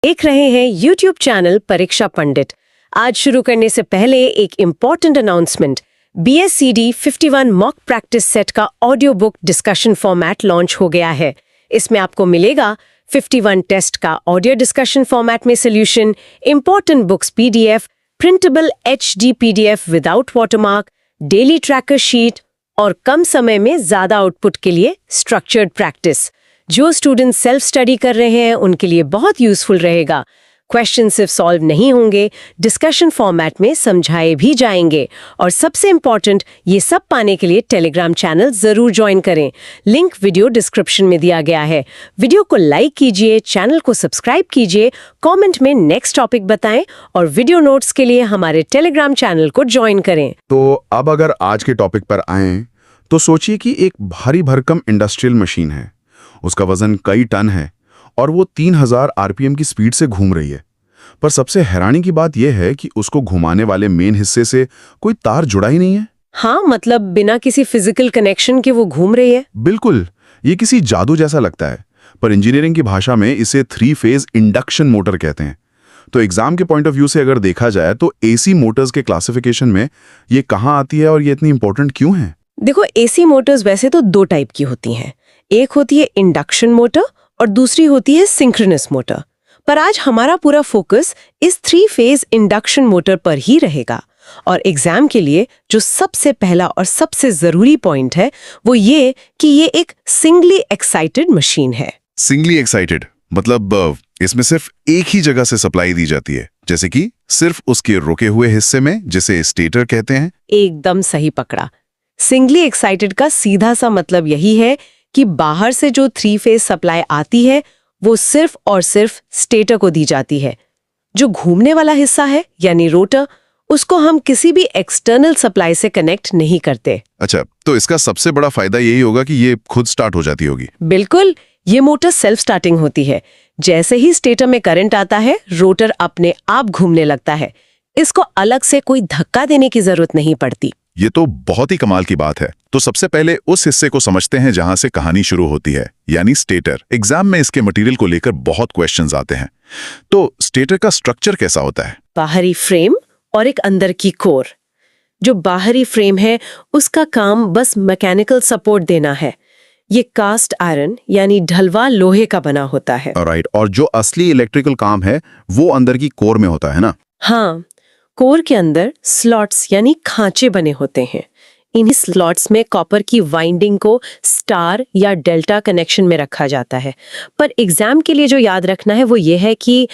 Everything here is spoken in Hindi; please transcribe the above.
देख रहे हैं YouTube चैनल परीक्षा पंडित। आज शुरू करने से पहले एक important announcement. BSCD 51 mock practice set का audio book discussion format launch हो गया है। इसमें आपको मिलेगा 51 टेस्ट का ऑडियो डिस्कशन फॉर्मेट में solution, important books PDF, printable HD PDF without watermark, daily tracker sheet और कम समय में ज्यादा आउटपुट के लिए स्ट्रक्चर्ड प्रैक्टिस। जो स्टूडेंट सेल्फ स्टडी कर रहे हैं उनके लिए बहुत यूजफुल रहेगा। क्वेश्चन सिर्फ सॉल्व नहीं होंगे, डिस्कशन फॉर्मेट में समझाए भी जाएंगे। और सबसे इम्पॉर्टेंट, ये सब पाने के लिए टेलीग्राम चैनल जरूर ज्वाइन करें। लिंक वीडियो डिस्क्रिप्शन में दिया गया है। वीडियो को लाइक कीजिए, चैनल को सब्सक्राइब कीजिए, कमेंट में नेक्स्ट टॉपिक बताएं और वीडियो नोट्स के लिए हमारे टेलीग्राम चैनल को ज्वाइन करें। तो अब अगर आज के टॉपिक पर आएं तो सोचिए कि एक भारी भरकम इंडस्ट्रियल मशीन है। उसका वजन कई टन है और वो 3000 RPM की स्पीड से घूम रही है। पर सबसे हैरानी की बात यह है कि उसको घुमाने वाले मेन हिस्से से कोई तार जुड़ा ही नहीं है। हाँ, मतलब बिना किसी फिजिकल कनेक्शन के वो घूम रही है। बिल्कुल, ये किसी जादू जैसा लगता है, पर इंजीनियरिंग की भाषा में इसे 3 फेज इंडक्शन मोटर कहते हैं। तो एग्जाम के पॉइंट ऑफ व्यू से अगर देखा जाए तो AC मोटर्स के क्लासिफिकेशन में ये कहाँ आती है और ये इतनी इंपॉर्टेंट क्यों है? देखो, AC मोटर्स वैसे तो 2 टाइप की होती हैं। एक होती है इंडक्शन मोटर और दूसरी होती है सिंक्रोनस मोटर। पर आज हमारा पूरा फोकस इस 3 फेज इंडक्शन मोटर पर ही रहेगा। और एग्जाम के लिए जो सबसे पहला और सबसे जरूरी पॉइंट है वो ये कि ये एक सिंगली एक्साइटेड मशीन है। सिंगली एक्साइटेड मतलब इसमें सिर्फ एक ही जगह से सप्लाई दी जाती है, जैसे कि सिर्फ उसके रुके हुए हिस्से में, जिसे स्टेटर कहते हैं। एकदम सही पकड़ा। सिंगली एक्साइटेड का सीधा सा मतलब यही है कि बाहर से जो 3 फेज सप्लाई आती है वो सिर्फ और सिर्फ स्टेटर को दी जाती है। जो घूमने वाला हिस्सा है यानी रोटर, उसको हम किसी भी एक्सटर्नल सप्लाई से कनेक्ट नहीं करते। अच्छा, तो इसका सबसे बड़ा फायदा यही होगा कि ये खुद स्टार्ट हो जाती होगी। बिल्कुल, ये मोटर सेल्फ स्टार्टिंग होती है। जैसे ही स्टेटर में करंट आता है, रोटर अपने आप घूमने लगता है। इसको अलग से कोई धक्का देने की जरूरत नहीं पड़ती। ये तो बहुत ही कमाल की बात है। तो सबसे पहले उस हिस्से को समझते हैं जहां से कहानी शुरू होती है, यानी स्टेटर। एग्जाम में इसके मटेरियल को लेकर बहुत क्वेश्चंस आते हैं। तो स्टेटर का स्ट्रक्चर कैसा होता है? बाहरी फ्रेम और एक अंदर की कोर। जो बाहरी फ्रेम है उसका काम बस मैकेनिकल सपोर्ट देना है। ये कास्ट आयरन यानी ढलवा लोहे का बना होता है। राइट, और जो असली इलेक्ट्रिकल काम है वो अंदर की कोर में होता है ना? हाँ, कोर के अंदर स्लॉट्स यानी खांचे बने होते हैं। इन्हीं स्लॉट्स में कॉपर की वाइंडिंग को स्टार या डेल्टा कनेक्शन में रखा जाता है। पर एग्जाम के लिए जो याद रखना है वो ये है कि